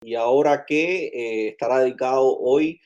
Y ahora que estará dedicado hoy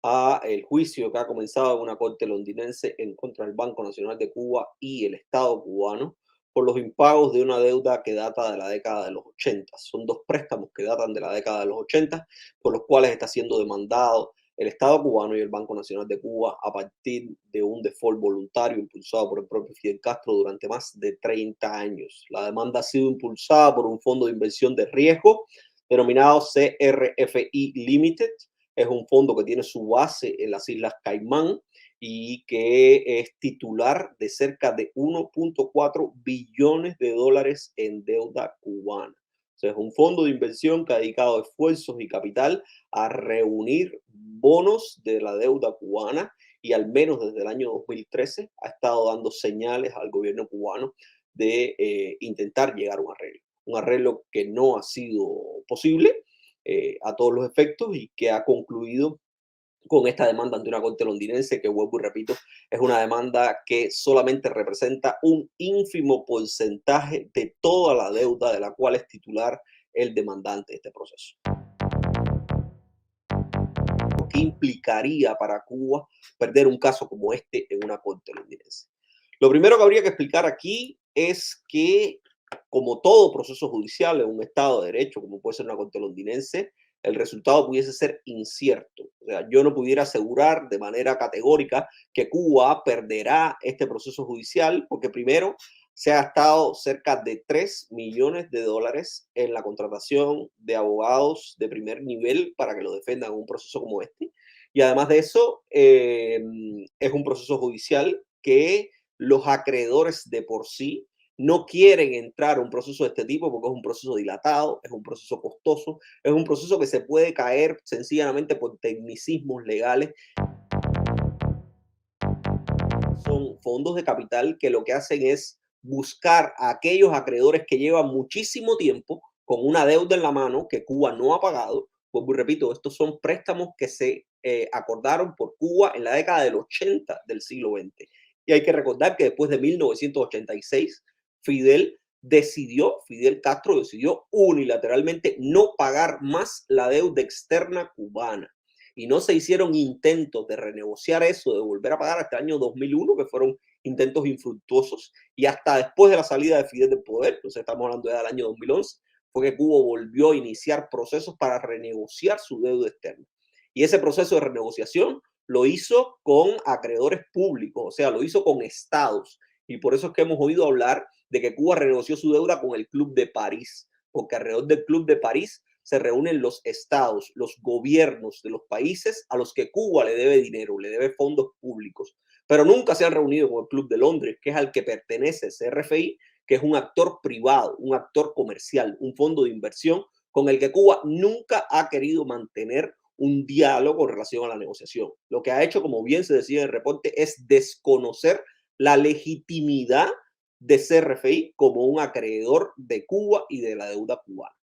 a el juicio que ha comenzado en una corte londinense en contra del Banco Nacional de Cuba y el Estado cubano por los impagos de una deuda que data de la década de los 80. Son dos préstamos que datan de la década de los 80, por los cuales está siendo demandado el Estado cubano y el Banco Nacional de Cuba a partir de un default voluntario impulsado por el propio Fidel Castro durante más de 30 años. La demanda ha sido impulsada por un fondo de inversión de riesgo denominado CRFI Limited. Es un fondo que tiene su base en las Islas Caimán y que es titular de cerca de 1.4 billones de dólares en deuda cubana. O sea, es un fondo de inversión que ha dedicado esfuerzos y capital a reunir bonos de la deuda cubana y al menos desde el año 2013 ha estado dando señales al gobierno cubano de intentar llegar a un arreglo que no ha sido posible a todos los efectos y que ha concluido con esta demanda ante una corte londinense que, vuelvo y repito, es una demanda que solamente representa un ínfimo porcentaje de toda la deuda de la cual es titular el demandante de este proceso. ¿Qué implicaría para Cuba perder un caso como este en una corte londinense? Lo primero que habría que explicar aquí es que, como todo proceso judicial en un Estado de Derecho, como puede ser una corte londinense, el resultado pudiese ser incierto. O sea, yo no pudiera asegurar de manera categórica que Cuba perderá este proceso judicial, porque primero se ha gastado cerca de 3 millones de dólares en la contratación de abogados de primer nivel para que lo defendan en un proceso como este. Y además de eso, es un proceso judicial que los acreedores de por sí no quieren entrar a un proceso de este tipo porque es un proceso dilatado, es un proceso costoso, es un proceso que se puede caer sencillamente por tecnicismos legales. Son fondos de capital que lo que hacen es buscar a aquellos acreedores que llevan muchísimo tiempo con una deuda en la mano que Cuba no ha pagado. Pues repito, estos son préstamos que se acordaron por Cuba en la década del 80 del siglo XX. Y hay que recordar que después de 1986, Fidel Castro decidió unilateralmente no pagar más la deuda externa cubana y no se hicieron intentos de renegociar eso, de volver a pagar hasta el año 2001, que fueron intentos infructuosos, y hasta después de la salida de Fidel del poder, entonces estamos hablando ya del año 2011, fue que Cuba volvió a iniciar procesos para renegociar su deuda externa. Y ese proceso de renegociación lo hizo con acreedores públicos, o sea, lo hizo con estados. Y por eso es que hemos oído hablar de que Cuba renegoció su deuda con el Club de París, porque alrededor del Club de París se reúnen los estados, los gobiernos de los países a los que Cuba le debe dinero, le debe fondos públicos, pero nunca se han reunido con el Club de Londres, que es al que pertenece CRFI, que es un actor privado, un actor comercial, un fondo de inversión con el que Cuba nunca ha querido mantener un diálogo en relación a la negociación. Lo que ha hecho, como bien se decía en el reporte, es desconocer la legitimidad de CRFI como un acreedor de Cuba y de la deuda cubana.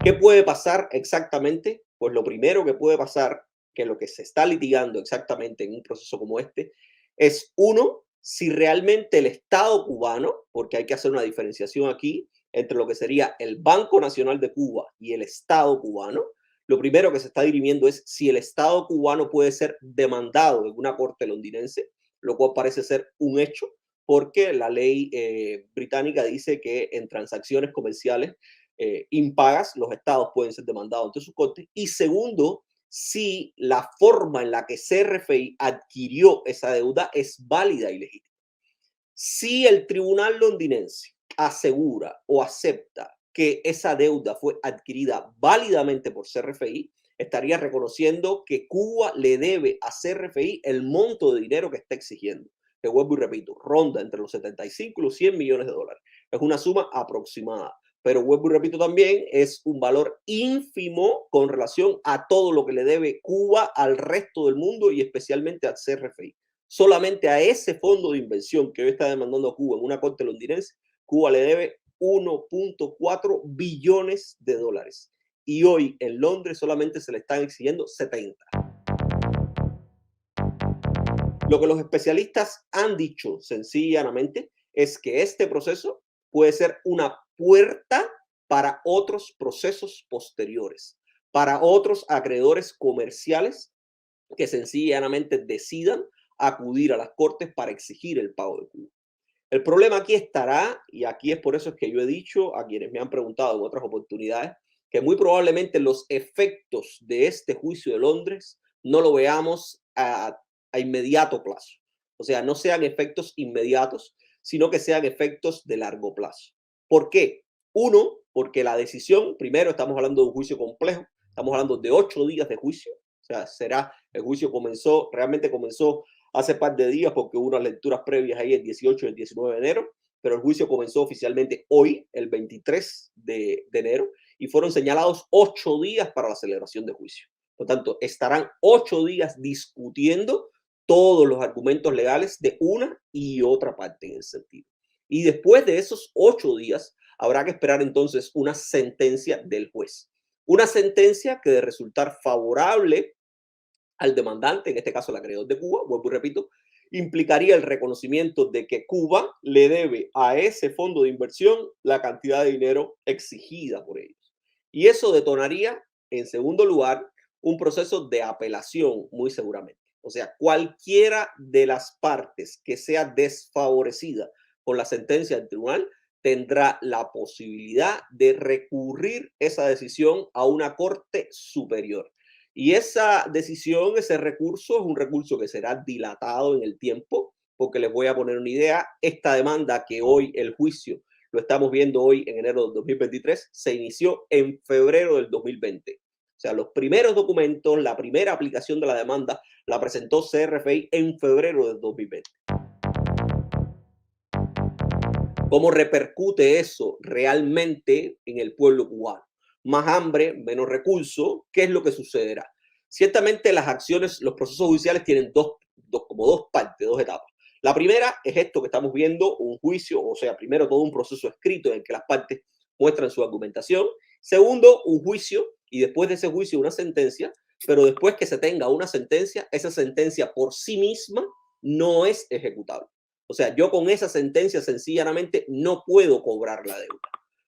¿Qué puede pasar exactamente? Pues lo primero que puede pasar, que lo que se está litigando exactamente en un proceso como este, es uno, si realmente el Estado cubano, porque hay que hacer una diferenciación aquí entre lo que sería el Banco Nacional de Cuba y el Estado cubano, lo primero que se está dirimiendo es si el Estado cubano puede ser demandado en una corte londinense, lo cual parece ser un hecho, porque la ley británica dice que en transacciones comerciales impagas, los estados pueden ser demandados ante sus cortes. Y segundo, si la forma en la que CRFI adquirió esa deuda es válida y legítima. Si el tribunal londinense asegura o acepta que esa deuda fue adquirida válidamente por CRFI, estaría reconociendo que Cuba le debe a CRFI el monto de dinero que está exigiendo. Que vuelvo y repito, ronda entre los 75 y los 100 millones de dólares. Es una suma aproximada, pero vuelvo y repito también, es un valor ínfimo con relación a todo lo que le debe Cuba al resto del mundo y especialmente al CRFI. Solamente a ese fondo de inversión que hoy está demandando a Cuba en una corte londinense, Cuba le debe 1.4 billones de dólares. Y hoy en Londres solamente se le están exigiendo 70. Lo que los especialistas han dicho sencillamente es que este proceso puede ser una puerta para otros procesos posteriores, para otros acreedores comerciales que sencillamente decidan acudir a las cortes para exigir el pago de Cuba. El problema aquí estará, y aquí es por eso es que yo he dicho a quienes me han preguntado en otras oportunidades, que muy probablemente los efectos de este juicio de Londres no lo veamos a inmediato plazo. O sea, no sean efectos inmediatos, sino que sean efectos de largo plazo. ¿Por qué? Uno, porque la decisión, primero estamos hablando de un juicio complejo, estamos hablando de 8 días de juicio, o sea, el juicio realmente comenzó hace par de días porque hubo unas lecturas previas ahí el 18 y el 19 de enero, pero el juicio comenzó oficialmente hoy, el 23 de enero, y fueron señalados 8 días para la celebración de juicio. Por tanto, estarán 8 días discutiendo todos los argumentos legales de una y otra parte en ese sentido. Y después de esos 8 días, habrá que esperar entonces una sentencia del juez. Una sentencia que de resultar favorable al demandante, en este caso el acreedor de Cuba, vuelvo y repito, implicaría el reconocimiento de que Cuba le debe a ese fondo de inversión la cantidad de dinero exigida por ellos. Y eso detonaría, en segundo lugar, un proceso de apelación, muy seguramente. O sea, cualquiera de las partes que sea desfavorecida con la sentencia del tribunal tendrá la posibilidad de recurrir esa decisión a una corte superior. Y esa decisión, ese recurso, es un recurso que será dilatado en el tiempo, porque les voy a poner una idea. Esta demanda que hoy, el juicio, lo estamos viendo hoy en enero del 2023, se inició en febrero del 2020. O sea, los primeros documentos, la primera aplicación de la demanda, la presentó CRFI en febrero del 2020. ¿Cómo repercute eso realmente en el pueblo cubano? Más hambre, menos recursos, ¿qué es lo que sucederá? Ciertamente las acciones, los procesos judiciales tienen como dos partes, dos etapas. La primera es esto que estamos viendo, un juicio, o sea, primero todo un proceso escrito en el que las partes muestran su argumentación. Segundo, un juicio y después de ese juicio una sentencia, pero después que se tenga una sentencia, esa sentencia por sí misma no es ejecutable. O sea, yo con esa sentencia sencillamente no puedo cobrar la deuda.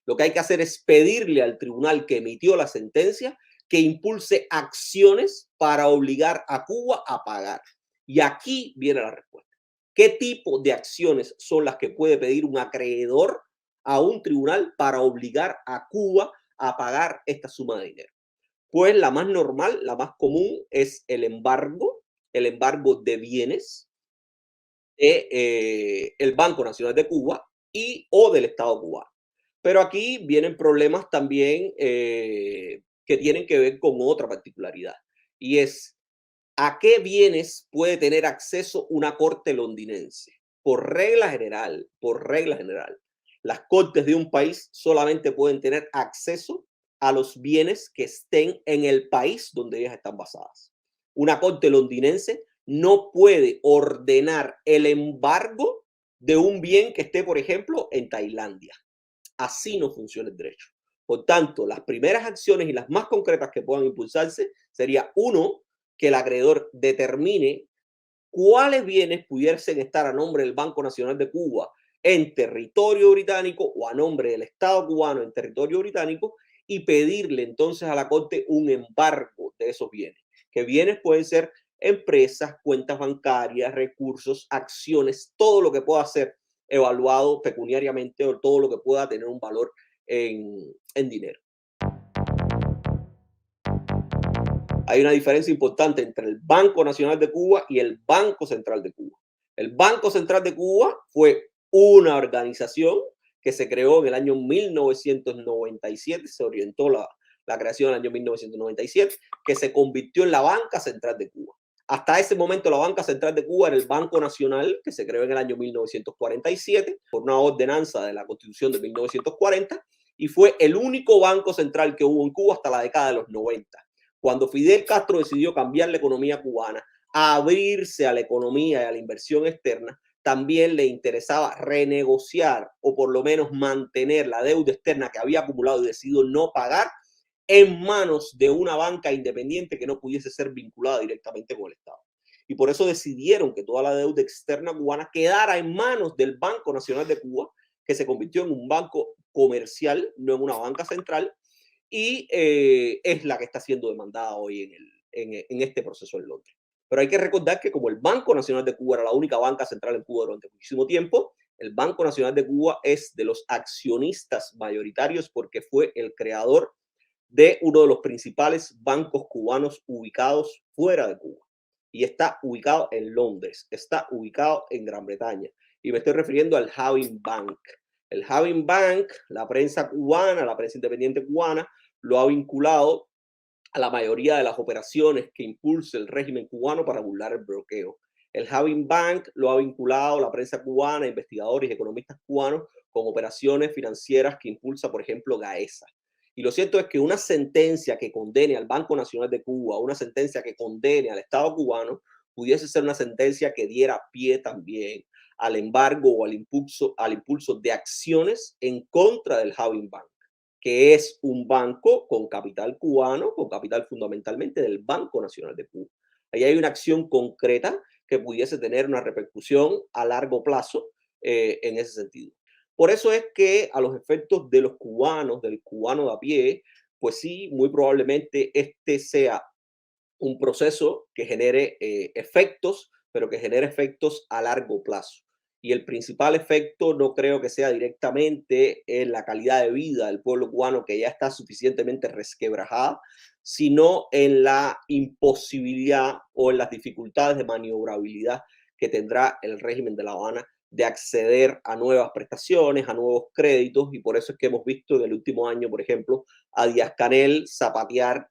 Lo que hay que hacer es pedirle al tribunal que emitió la sentencia que impulse acciones para obligar a Cuba a pagar. Y aquí viene la respuesta. ¿Qué tipo de acciones son las que puede pedir un acreedor a un tribunal para obligar a Cuba a pagar esta suma de dinero? Pues la más normal, la más común es el embargo de bienes el Banco Nacional de Cuba y o del Estado cubano. Pero aquí vienen problemas también que tienen que ver con otra particularidad y es a qué bienes puede tener acceso una corte londinense. Por regla general, las cortes de un país solamente pueden tener acceso a los bienes que estén en el país donde ellas están basadas. Una corte londinense no puede ordenar el embargo de un bien que esté, por ejemplo, en Tailandia. Así no funciona el derecho. Por tanto, las primeras acciones y las más concretas que puedan impulsarse sería, uno, que el acreedor determine cuáles bienes pudiesen estar a nombre del Banco Nacional de Cuba en territorio británico o a nombre del Estado cubano en territorio británico y pedirle entonces a la Corte un embargo de esos bienes. Que bienes pueden ser empresas, cuentas bancarias, recursos, acciones, todo lo que pueda ser evaluado pecuniariamente o todo lo que pueda tener un valor en dinero. Hay una diferencia importante entre el Banco Nacional de Cuba y el Banco Central de Cuba. El Banco Central de Cuba fue una organización que se creó en el año 1997, se orientó la creación en el año 1997, que se convirtió en la Banca Central de Cuba. Hasta ese momento la Banca Central de Cuba era el Banco Nacional, que se creó en el año 1947 por una ordenanza de la Constitución de 1940 y fue el único banco central que hubo en Cuba hasta la década de los 90. Cuando Fidel Castro decidió cambiar la economía cubana, a abrirse a la economía y a la inversión externa, también le interesaba renegociar o por lo menos mantener la deuda externa que había acumulado y decidió no pagar en manos de una banca independiente que no pudiese ser vinculada directamente con el Estado. Y por eso decidieron que toda la deuda externa cubana quedara en manos del Banco Nacional de Cuba, que se convirtió en un banco comercial, no en una banca central, y es la que está siendo demandada hoy en este proceso en Londres. Pero hay que recordar que como el Banco Nacional de Cuba era la única banca central en Cuba durante muchísimo tiempo, el Banco Nacional de Cuba es de los accionistas mayoritarios porque fue el creador de uno de los principales bancos cubanos ubicados fuera de Cuba. Y está ubicado en Londres, está ubicado en Gran Bretaña. Y me estoy refiriendo al Having Bank. El Having Bank, la prensa cubana, la prensa independiente cubana, lo ha vinculado a la mayoría de las operaciones que impulsa el régimen cubano para burlar el bloqueo. El Having Bank lo ha vinculado la prensa cubana, investigadores y economistas cubanos con operaciones financieras que impulsa, por ejemplo, Gaesa. Y lo cierto es que una sentencia que condene al Banco Nacional de Cuba, una sentencia que condene al Estado cubano, pudiese ser una sentencia que diera pie también al embargo o al impulso de acciones en contra del Having Bank, que es un banco con capital cubano, con capital fundamentalmente del Banco Nacional de Cuba. Ahí hay una acción concreta que pudiese tener una repercusión a largo plazo en ese sentido. Por eso es que a los efectos de los cubanos, del cubano de a pie, pues sí, muy probablemente este sea un proceso que genere efectos, pero que genere efectos a largo plazo. Y el principal efecto no creo que sea directamente en la calidad de vida del pueblo cubano, que ya está suficientemente resquebrajada, sino en la imposibilidad o en las dificultades de maniobrabilidad que tendrá el régimen de La Habana de acceder a nuevas prestaciones, a nuevos créditos, y por eso es que hemos visto en el último año, por ejemplo, a Díaz-Canel zapatear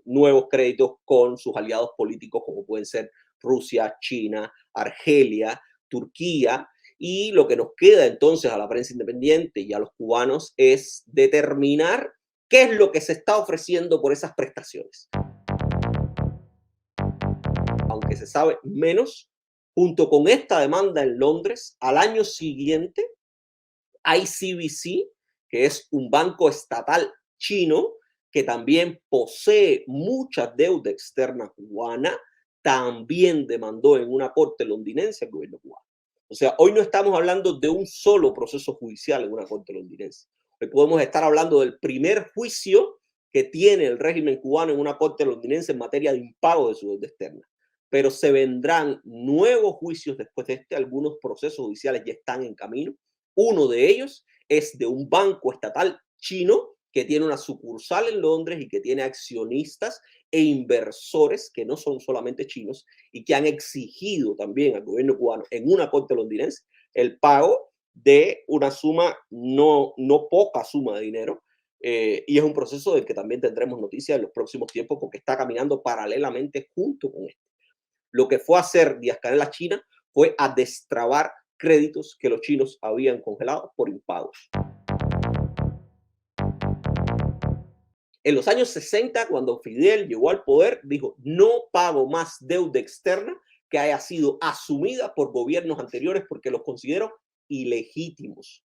nuevos créditos con sus aliados políticos como pueden ser Rusia, China, Argelia, Turquía, y lo que nos queda entonces a la prensa independiente y a los cubanos es determinar qué es lo que se está ofreciendo por esas prestaciones. Aunque se sabe menos, junto con esta demanda en Londres, al año siguiente, ICBC, que es un banco estatal chino que también posee mucha deuda externa cubana, también demandó en una corte londinense al gobierno cubano. O sea, hoy no estamos hablando de un solo proceso judicial en una corte londinense. Hoy podemos estar hablando del primer juicio que tiene el régimen cubano en una corte londinense en materia de impago de su deuda externa. Pero se vendrán nuevos juicios después de este. Algunos procesos judiciales ya están en camino. Uno de ellos es de un banco estatal chino que tiene una sucursal en Londres y que tiene accionistas e inversores que no son solamente chinos y que han exigido también al gobierno cubano en una corte londinense el pago de una suma, no poca suma de dinero. Y es un proceso del que también tendremos noticias en los próximos tiempos porque está caminando paralelamente junto con esto. Lo que fue a hacer Díaz-Canel a China fue a destrabar créditos que los chinos habían congelado por impagos. En los años 60, cuando Fidel llegó al poder, dijo, no pago más deuda externa que haya sido asumida por gobiernos anteriores porque los considero ilegítimos.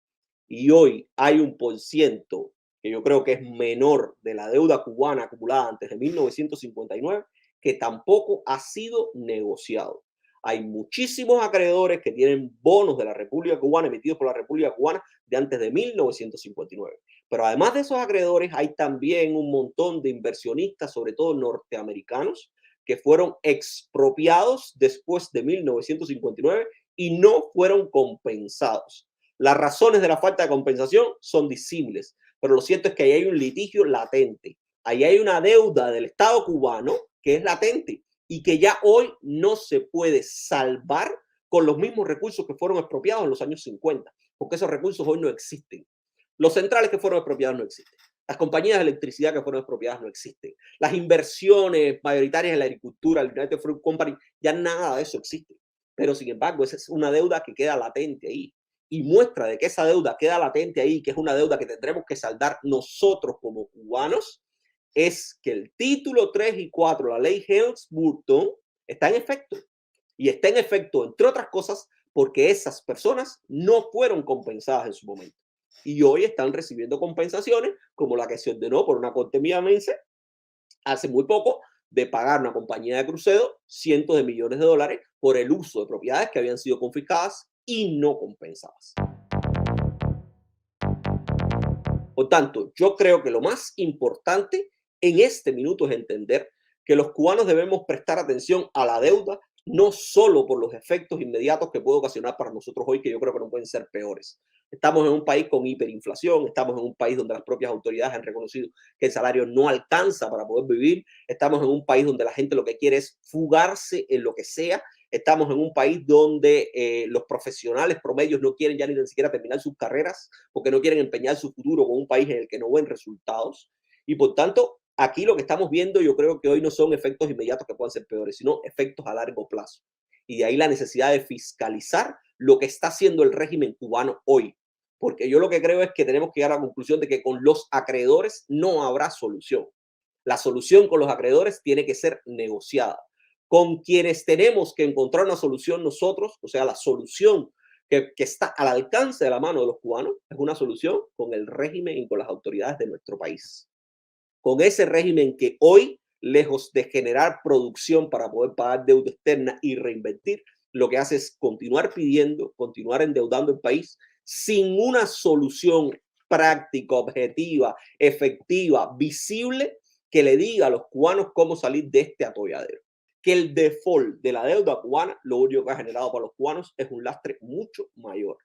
Y hoy hay un porciento que yo creo que es menor de la deuda cubana acumulada antes de 1959 que tampoco ha sido negociado. Hay muchísimos acreedores que tienen bonos de la República Cubana emitidos por la República Cubana de antes de 1959. Pero además de esos acreedores, hay también un montón de inversionistas, sobre todo norteamericanos, que fueron expropiados después de 1959 y no fueron compensados. Las razones de la falta de compensación son disímiles, pero lo cierto es que ahí hay un litigio latente. Ahí hay una deuda del Estado cubano que es latente y que ya hoy no se puede salvar con los mismos recursos que fueron expropiados en los años 50, porque esos recursos hoy no existen. Los centrales que fueron expropiados no existen. Las compañías de electricidad que fueron expropiadas no existen. Las inversiones mayoritarias en la agricultura, el United Fruit Company, ya nada de eso existe. Pero sin embargo, esa es una deuda que queda latente ahí. Y muestra de que esa deuda queda latente ahí, que es una deuda que tendremos que saldar nosotros como cubanos, es que el título 3 y 4, la ley Helms-Burton, está en efecto. Y está en efecto, entre otras cosas, porque esas personas no fueron compensadas en su momento. Y hoy están recibiendo compensaciones como la que se ordenó por una corte miamense hace muy poco de pagar a una compañía de crucero cientos de millones de dólares por el uso de propiedades que habían sido confiscadas y no compensadas. Por tanto, yo creo que lo más importante en este minuto es entender que los cubanos debemos prestar atención a la deuda, no solo por los efectos inmediatos que puede ocasionar para nosotros hoy, que yo creo que no pueden ser peores. Estamos en un país con hiperinflación, estamos en un país donde las propias autoridades han reconocido que el salario no alcanza para poder vivir, estamos en un país donde la gente lo que quiere es fugarse en lo que sea, estamos en un país donde los profesionales promedios no quieren ya ni siquiera terminar sus carreras porque no quieren empeñar su futuro con un país en el que no ven resultados. Y por tanto, aquí lo que estamos viendo yo creo que hoy no son efectos inmediatos que puedan ser peores, sino efectos a largo plazo. Y de ahí la necesidad de fiscalizar lo que está haciendo el régimen cubano hoy. Porque yo lo que creo es que tenemos que llegar a la conclusión de que con los acreedores no habrá solución. La solución con los acreedores tiene que ser negociada. Con quienes tenemos que encontrar una solución nosotros, o sea, la solución que está al alcance de la mano de los cubanos, es una solución con el régimen y con las autoridades de nuestro país. Con ese régimen que hoy, lejos de generar producción para poder pagar deuda externa y reinvertir, lo que hace es continuar pidiendo, continuar endeudando el país sin una solución práctica, objetiva, efectiva, visible, que le diga a los cubanos cómo salir de este atolladero. Que el default de la deuda cubana, lo único que ha generado para los cubanos es un lastre mucho mayor.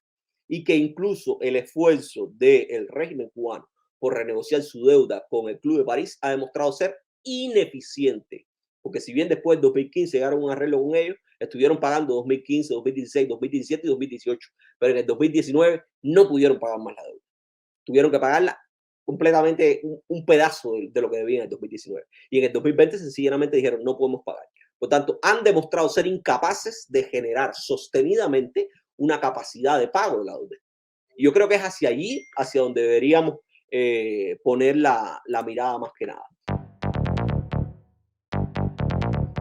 Y que incluso el esfuerzo del régimen cubano por renegociar su deuda con el Club de París ha demostrado ser ineficiente. Porque si bien después de 2015 llegaron a un arreglo con ellos, estuvieron pagando 2015, 2016, 2017 y 2018, pero en el 2019 no pudieron pagar más la deuda. Tuvieron que pagarla completamente un pedazo de lo que debían en el 2019. Y en el 2020 sencillamente dijeron no podemos pagar. Por tanto, han demostrado ser incapaces de generar sostenidamente una capacidad de pago de la deuda. Y yo creo que es hacia allí, hacia donde deberíamos poner la mirada más que nada.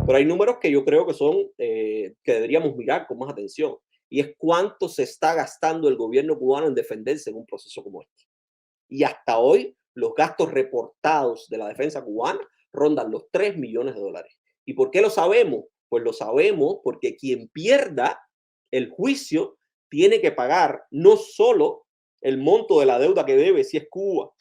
Pero hay números que yo creo que son que deberíamos mirar con más atención. Y es cuánto se está gastando el gobierno cubano en defenderse en un proceso como este. Y hasta hoy los gastos reportados de la defensa cubana rondan los 3 millones de dólares. ¿Y por qué lo sabemos? Pues lo sabemos porque quien pierda el juicio tiene que pagar no solo el monto de la deuda que debe, si es Cuba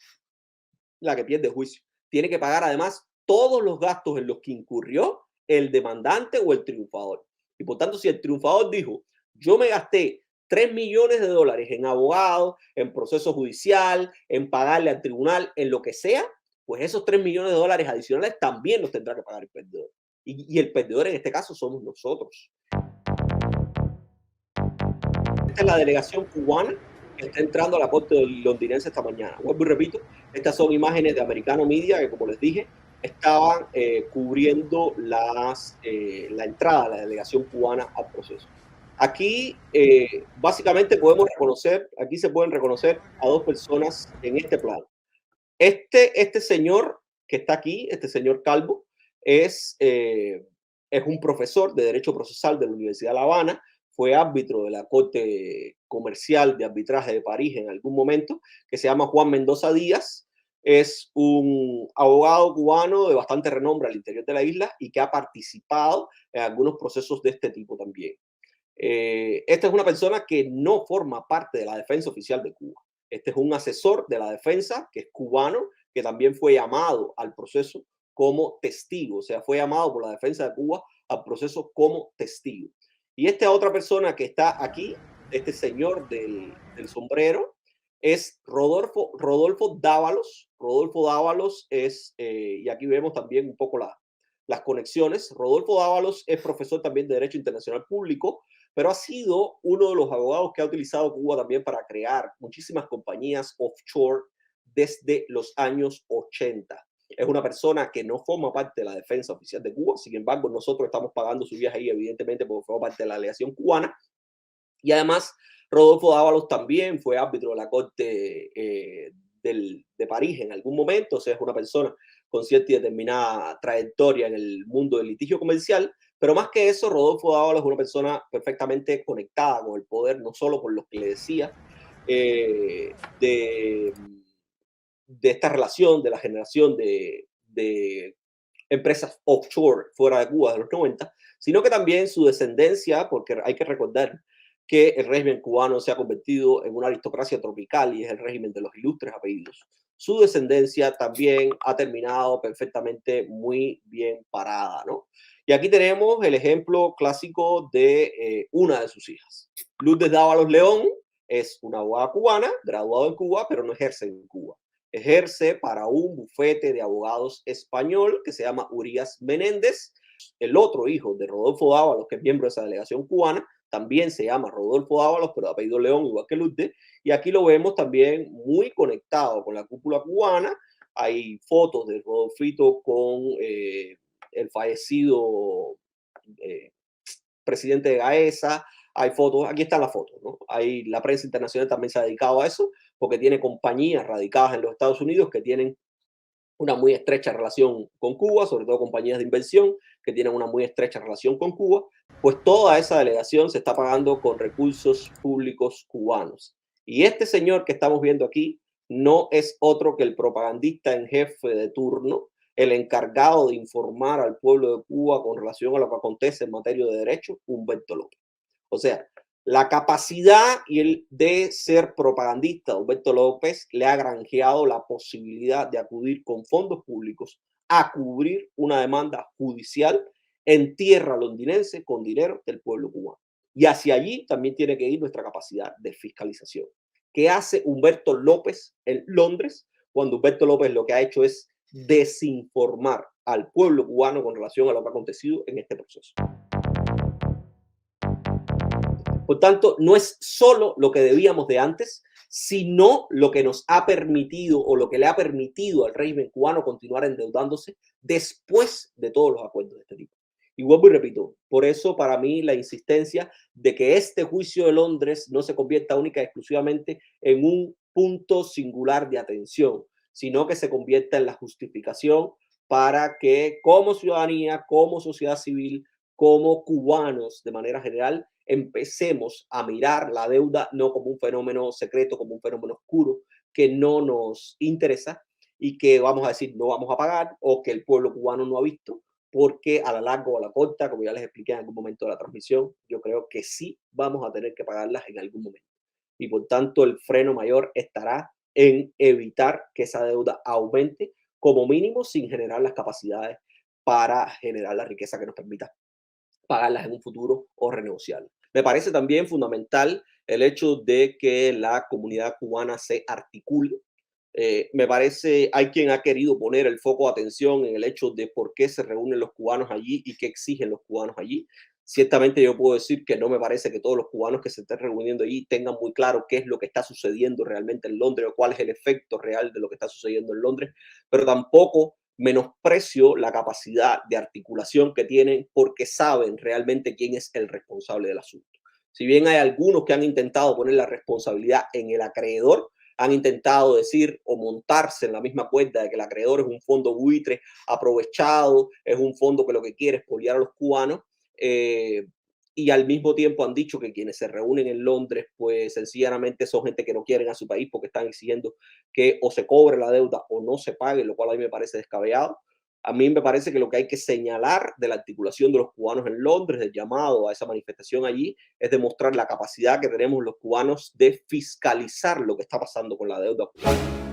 la que pierde el juicio, tiene que pagar además todos los gastos en los que incurrió el demandante o el triunfador. Y por tanto, si el triunfador dijo, yo me gasté 3 millones de dólares en abogados, en proceso judicial, en pagarle al tribunal, en lo que sea, pues esos 3 millones de dólares adicionales también los tendrá que pagar el perdedor. Y el perdedor en este caso somos nosotros. Esta es la delegación cubana que está entrando a la corte londinense esta mañana. Vuelvo y repito, estas son imágenes de Americano Media que, como les dije, estaban cubriendo la entrada de la delegación cubana al proceso. Aquí básicamente podemos reconocer, aquí se pueden reconocer a dos personas en este plano. Este señor que está aquí, este señor Calvo, es un profesor de Derecho Procesal de la Universidad de La Habana, fue árbitro de la Corte Comercial de Arbitraje de París en algún momento, que se llama Juan Mendoza Díaz. Es un abogado cubano de bastante renombre al interior de la isla y que ha participado en algunos procesos de este tipo también. Esta es una persona que no forma parte de la defensa oficial de Cuba. Este es un asesor de la defensa que es cubano, que también fue llamado al proceso como testigo, o sea, fue llamado por la defensa de Cuba al proceso como testigo. Y esta otra persona que está aquí, este señor del sombrero, es Rodolfo Dávalos. Rodolfo Dávalos es, y aquí vemos también un poco las conexiones. Rodolfo Dávalos es profesor también de Derecho Internacional Público, pero ha sido uno de los abogados que ha utilizado Cuba también para crear muchísimas compañías offshore desde los años 80. Es una persona que no forma parte de la defensa oficial de Cuba, sin embargo, nosotros estamos pagando su viaje ahí, evidentemente, porque forma parte de la alegación cubana. Y además, Rodolfo Dávalos también fue árbitro de la Corte de París en algún momento, o sea, es una persona con cierta y determinada trayectoria en el mundo del litigio comercial, pero más que eso, Rodolfo Dávalos es una persona perfectamente conectada con el poder, no solo por lo que le decía, eh, de, de esta relación, de la generación de empresas offshore fuera de Cuba de los 90, sino que también su descendencia, porque hay que recordar que el régimen cubano se ha convertido en una aristocracia tropical y es el régimen de los ilustres apellidos. Su descendencia también ha terminado perfectamente muy bien parada, ¿no? Y aquí tenemos el ejemplo clásico de una de sus hijas. Lourdes Dávalos León es una abogada cubana, graduada en Cuba, pero no ejerce en Cuba. Ejerce para un bufete de abogados español que se llama Urías Menéndez. El otro hijo de Rodolfo Dávalos, que es miembro de esa delegación cubana, también se llama Rodolfo Dávalos, pero de apellido León, igual que Lourdes. Y aquí lo vemos también muy conectado con la cúpula cubana. Hay fotos de Rodolfito con el fallecido eh, presidente de Gaesa. Hay fotos, aquí están las fotos, ¿no? Hay, la prensa internacional también se ha dedicado a eso, porque tiene compañías radicadas en los Estados Unidos que tienen una muy estrecha relación con Cuba, sobre todo compañías de inversión que tienen una muy estrecha relación con Cuba, pues toda esa delegación se está pagando con recursos públicos cubanos. Y este señor que estamos viendo aquí no es otro que el propagandista en jefe de turno, el encargado de informar al pueblo de Cuba con relación a lo que acontece en materia de derechos, Humberto López. O sea, la capacidad y el de ser propagandista de Humberto López le ha granjeado la posibilidad de acudir con fondos públicos a cubrir una demanda judicial en tierra londinense con dinero del pueblo cubano. Y hacia allí también tiene que ir nuestra capacidad de fiscalización. ¿Qué hace Humberto López en Londres cuando Humberto López lo que ha hecho es desinformar al pueblo cubano con relación a lo que ha acontecido en este proceso? Por tanto, no es solo lo que debíamos de antes, sino lo que nos ha permitido o lo que le ha permitido al régimen cubano continuar endeudándose después de todos los acuerdos de este tipo. Y vuelvo y repito, por eso para mí la insistencia de que este juicio de Londres no se convierta única y exclusivamente en un punto singular de atención, sino que se convierta en la justificación para que como ciudadanía, como sociedad civil, como cubanos de manera general, empecemos a mirar la deuda no como un fenómeno secreto, como un fenómeno oscuro que no nos interesa y que vamos a decir no vamos a pagar o que el pueblo cubano no ha visto, porque a la larga o a la corta, como ya les expliqué en algún momento de la transmisión, yo creo que sí vamos a tener que pagarlas en algún momento. Y por tanto el freno mayor estará en evitar que esa deuda aumente como mínimo sin generar las capacidades para generar la riqueza que nos permita pagarlas en un futuro o renegociarlas. Me parece también fundamental el hecho de que la comunidad cubana se articule. Me parece, hay quien ha querido poner el foco de atención en el hecho de por qué se reúnen los cubanos allí y qué exigen los cubanos allí. Ciertamente yo puedo decir que no me parece que todos los cubanos que se estén reuniendo allí tengan muy claro qué es lo que está sucediendo realmente en Londres o cuál es el efecto real de lo que está sucediendo en Londres, pero tampoco menosprecio la capacidad de articulación que tienen porque saben realmente quién es el responsable del asunto. Si bien hay algunos que han intentado poner la responsabilidad en el acreedor, han intentado decir o montarse en la misma cuerda de que el acreedor es un fondo buitre aprovechado, es un fondo que lo que quiere es poliar a los cubanos, eh, y al mismo tiempo han dicho que quienes se reúnen en Londres, pues sencillamente son gente que no quieren a su país porque están exigiendo que o se cobre la deuda o no se pague, lo cual a mí me parece descabellado. A mí me parece que lo que hay que señalar de la articulación de los cubanos en Londres, del llamado a esa manifestación allí, es demostrar la capacidad que tenemos los cubanos de fiscalizar lo que está pasando con la deuda cubana.